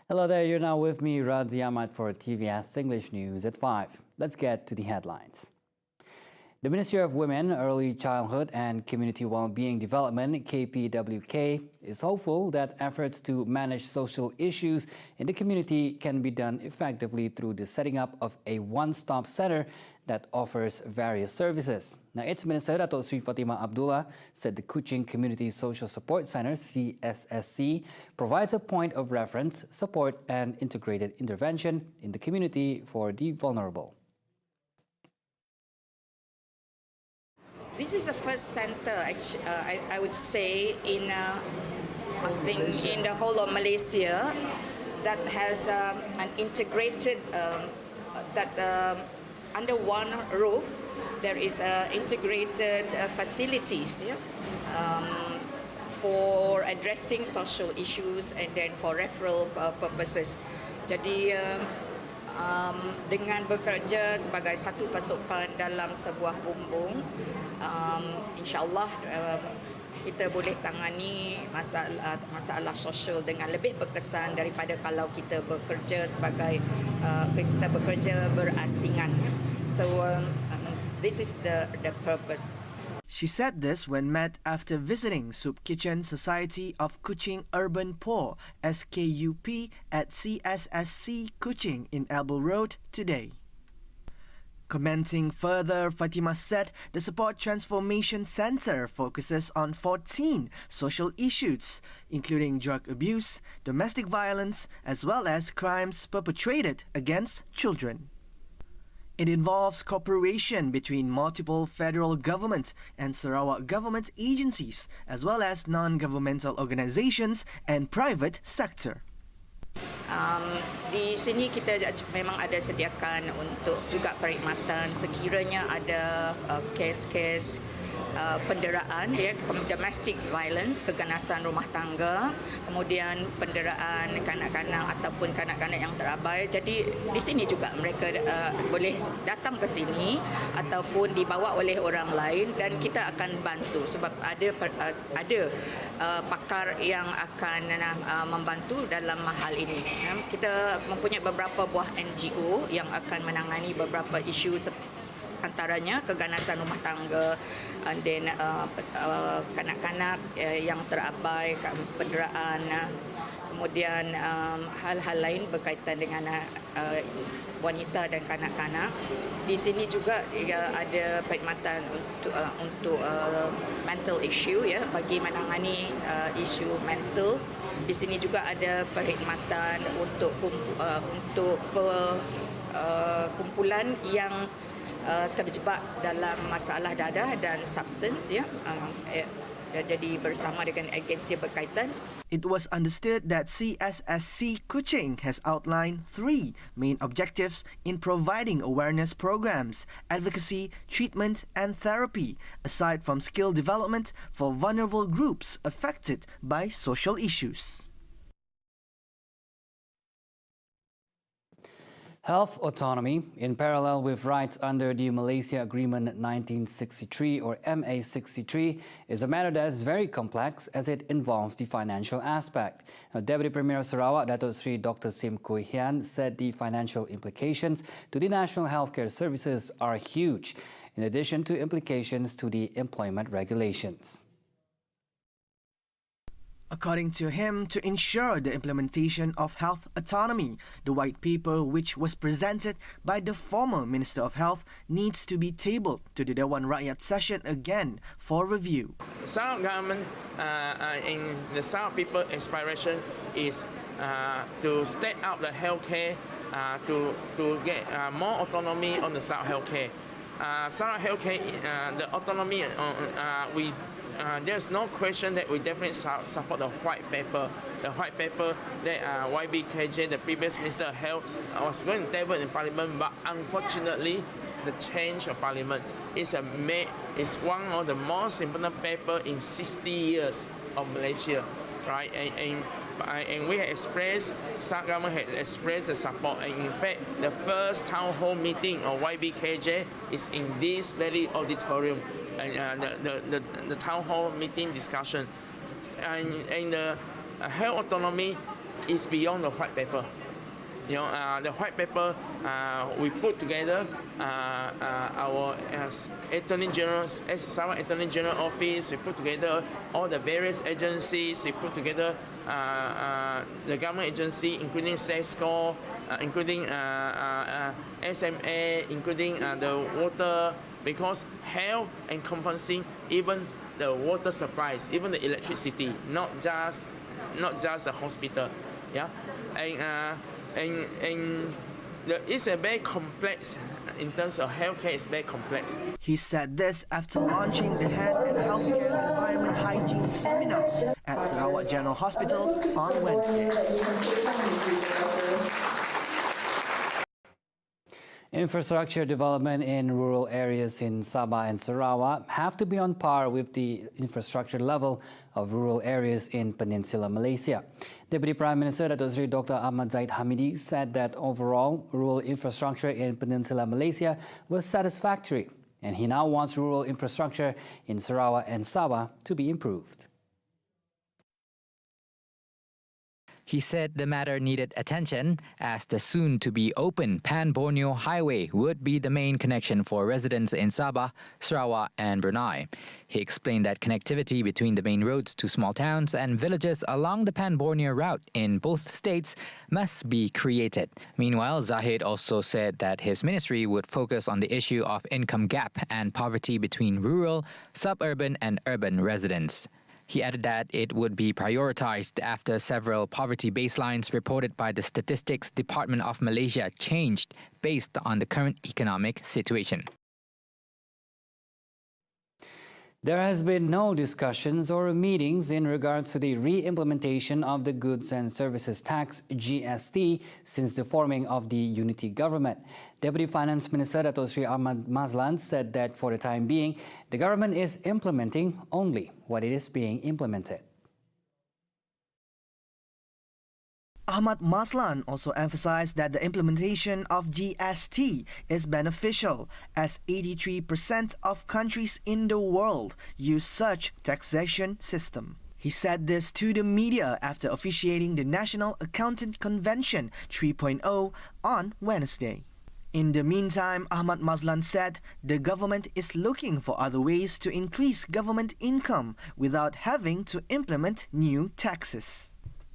Hello there, you're now with me, Radzi Ahmad, for TVS English News at 5. Let's get to the headlines. The Ministry of Women, Early Childhood and Community Wellbeing Development, KPWK, is hopeful that efforts to manage social issues in the community can be done effectively through the setting up of a one-stop center that offers various services. Now, its Minister, Dato' Sri Fatimah Abdullah, said the Kuching Community Social Support Center, CSSC, provides a point of reference, support and integrated intervention in the community for the vulnerable. This is the first center, I would say, in I think in the whole of Malaysia that has an integrated under one roof. There is integrated facilities for addressing social issues and then for referral purposes. Jadi dengan bekerja sebagai satu pasukan dalam sebuah bumbung, insyaAllah kita boleh tangani masalah sosial dengan lebih berkesan daripada kalau kita bekerja sebagai kita bekerja berasingan. So this is the purpose. She said this when met after visiting Soup Kitchen Society of Kuching Urban Poor (SKUP) at CSSC Kuching in Elbow Road today. Commenting further, Fatimah said the Support Transformation Centre focuses on 14 social issues, including drug abuse, domestic violence, as well as crimes perpetrated against children. It involves cooperation between multiple federal government and Sarawak government agencies, as well as non-governmental organizations and private sector. Di sini kita memang ada sediakan untuk juga perkhidmatan sekiranya ada kes-kes penderaan, domestic violence, keganasan rumah tangga, kemudian penderaan kanak-kanak ataupun kanak-kanak yang terabai. Jadi di sini juga mereka boleh datang ke sini ataupun dibawa oleh orang lain dan kita akan bantu sebab ada pakar yang akan membantu dalam hal ini. Kita mempunyai beberapa buah NGO yang akan menangani beberapa isu antaranya keganasan rumah tangga, dan kanak-kanak yang terabai, penderaan, kemudian hal-hal lain berkaitan dengan wanita dan kanak-kanak. Di sini juga ada perkhidmatan untuk mental issue, bagi menangani isu mental. Di sini juga ada perkhidmatan untuk kumpulan yang terjebak dalam masalah dadah dan substance, jadi bersama dengan agensi berkaitan. It was understood that CSSC Kuching has outlined 3 main objectives in providing awareness programs, advocacy, treatment and therapy, aside from skill development for vulnerable groups affected by social issues. Health autonomy, in parallel with rights under the Malaysia Agreement 1963 or MA63, is a matter that is very complex as it involves the financial aspect. Now, Deputy Premier of Sarawak, Dato' Sri Dr. Sim Kui Hian, said the financial implications to the national healthcare services are huge, in addition to implications to the employment regulations. According to him, to ensure the implementation of health autonomy, the white paper which was presented by the former Minister of Health needs to be tabled to the Dewan Rakyat session again for review. The Sarawak government in the Sarawak people aspiration is to step up the healthcare to get more autonomy on the Sarawak healthcare. Sarawak healthcare, the autonomy, there's no question that we definitely support the white paper. The white paper that YBKJ, the previous Minister of Health, was going to table in Parliament, but unfortunately, the change of Parliament is one of the most important paper in 60 years of Malaysia, right? And and we have expressed, South government has expressed the support. And in fact, the first town hall meeting of YBKJ is in this very auditorium, and the town hall meeting discussion. And the health autonomy is beyond the white paper. The white paper, we put together our Attorney General, Sarawak Attorney General Office, we put together all the various agencies, we put together the government agency, including SESCO, including SMA, including the water, because health encompassing even the water supplies, even the electricity, not just the hospital. Yeah, and it's a very complex, in terms of healthcare, it's very complex. He said this after launching the Hand and Healthcare Environment Hygiene Seminar at Sarawak General Hospital on Wednesday. Infrastructure development in rural areas in Sabah and Sarawak have to be on par with the infrastructure level of rural areas in Peninsular Malaysia. Deputy Prime Minister Datuk Seri Dr. Ahmad Zahid Hamidi said that overall rural infrastructure in Peninsular Malaysia was satisfactory, and he now wants rural infrastructure in Sarawak and Sabah to be improved. He said the matter needed attention as the soon-to-be-open Pan-Borneo Highway would be the main connection for residents in Sabah, Sarawak and Brunei. He explained that connectivity between the main roads to small towns and villages along the Pan-Borneo route in both states must be created. Meanwhile, Zahid also said that his ministry would focus on the issue of income gap and poverty between rural, suburban and urban residents. He added that it would be prioritized after several poverty baselines reported by the Statistics Department of Malaysia changed based on the current economic situation. There has been no discussions or meetings in regards to the re-implementation of the Goods and Services Tax (GST) since the forming of the unity government. Deputy Finance Minister Datuk Seri Ahmad Mazlan said that for the time being, the government is implementing only what it is being implemented. Ahmad Mazlan also emphasized that the implementation of GST is beneficial as 83% of countries in the world use such taxation system. He said this to the media after officiating the National Accountant Convention 3.0 on Wednesday. In the meantime, Ahmad Mazlan said the government is looking for other ways to increase government income without having to implement new taxes.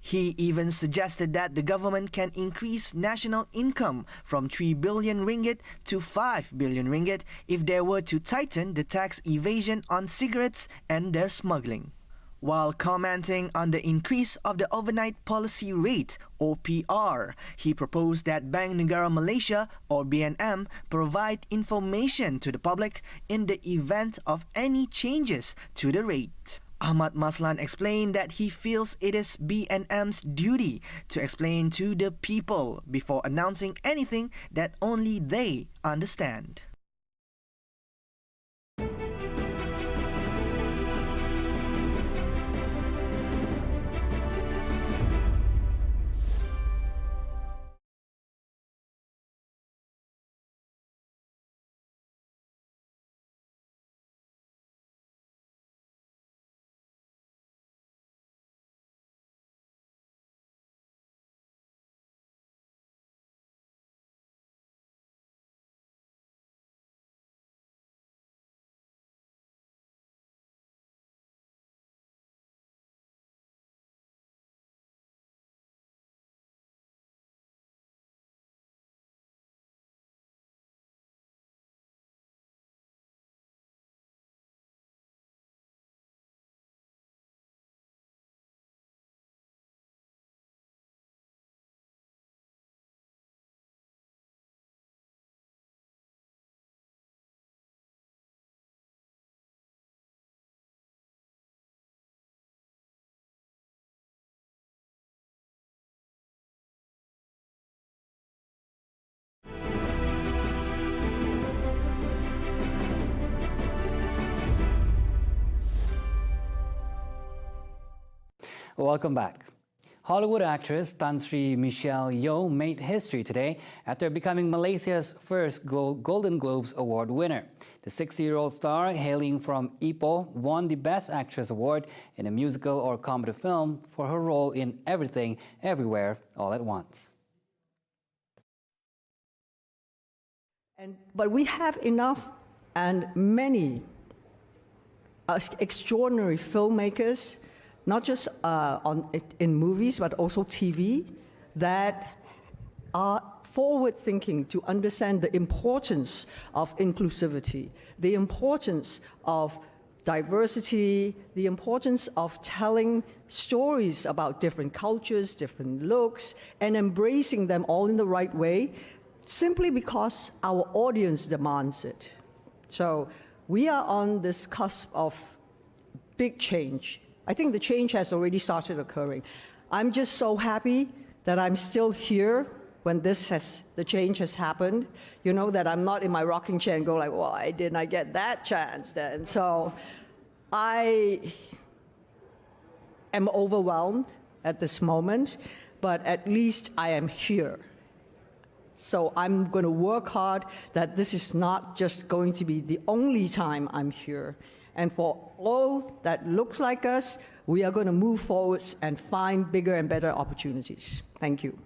He even suggested that the government can increase national income from 3 billion ringgit to 5 billion ringgit if they were to tighten the tax evasion on cigarettes and their smuggling. While commenting on the increase of the overnight policy rate, OPR, he proposed that Bank Negara Malaysia, or BNM, provide information to the public in the event of any changes to the rate. Ahmad Mazlan explained that he feels it is BNM's duty to explain to the people before announcing anything that only they understand. Welcome back. Hollywood actress Tan Sri Michelle Yeoh made history today after becoming Malaysia's first Golden Globes Award winner. The 60-year-old star, hailing from Ipoh, won the Best Actress Award in a musical or comedy film for her role in Everything, Everywhere, All at Once. But we have enough and many extraordinary filmmakers, not just in movies, but also TV, that are forward-thinking to understand the importance of inclusivity, the importance of diversity, the importance of telling stories about different cultures, different looks, and embracing them all in the right way, simply because our audience demands it. So we are on this cusp of big change. I think the change has already started occurring. I'm just so happy that I'm still here when the change has happened. You know, that I'm not in my rocking chair and go like, why didn't I get that chance then? So I am overwhelmed at this moment, but at least I am here. So I'm going to work hard that this is not just going to be the only time I'm here. And for all that looks like us, we are going to move forwards and find bigger and better opportunities. Thank you.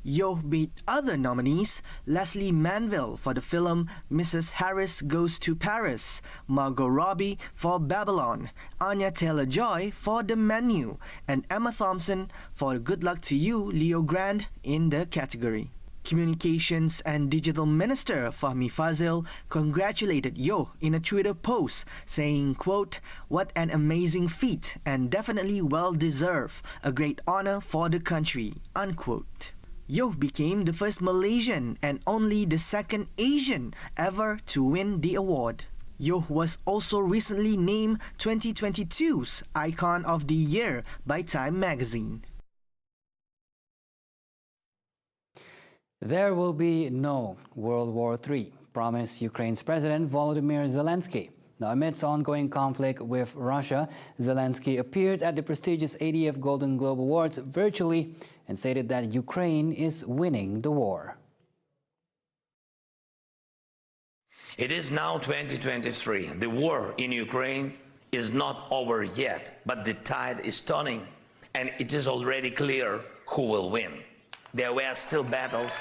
Yeoh beat other nominees, Leslie Manville for the film Mrs. Harris Goes to Paris, Margot Robbie for Babylon, Anya Taylor-Joy for The Menu, and Emma Thompson for Good Luck to You, Leo Grande in the category. Communications and Digital Minister Fahmi Fazil congratulated Yeoh in a Twitter post, saying, quote, "What an amazing feat and definitely well-deserved, a great honor for the country," unquote. Yeoh became the first Malaysian and only the second Asian ever to win the award. Yeoh was also recently named 2022's Icon of the Year by Time magazine. There will be no World War III, promised Ukraine's President Volodymyr Zelensky. Now, amidst ongoing conflict with Russia, Zelensky appeared at the prestigious 80th Golden Globe Awards virtually and stated that Ukraine is winning the war. It is now 2023. The war in Ukraine is not over yet, but the tide is turning, and it is already clear who will win. There were still battles.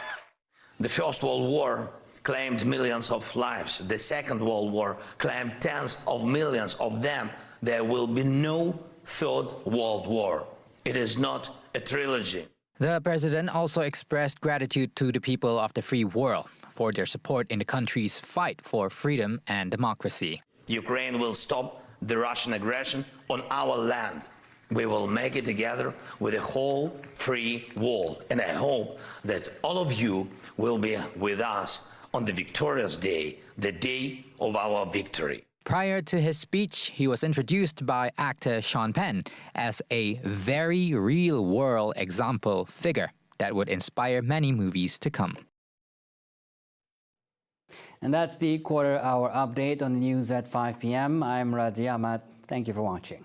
The First World War claimed millions of lives. The Second World War claimed tens of millions of them. There will be no Third World War. It is not a trilogy. The president also expressed gratitude to the people of the free world for their support in the country's fight for freedom and democracy. Ukraine will stop the Russian aggression on our land. We will make it together with the whole free world. And I hope that all of you will be with us on the victorious day, the day of our victory. Prior to his speech, he was introduced by actor Sean Penn as a very real-world example figure that would inspire many movies to come. And that's the quarter-hour update on the news at 5 p.m. I'm Radhi Ahmad. Thank you for watching.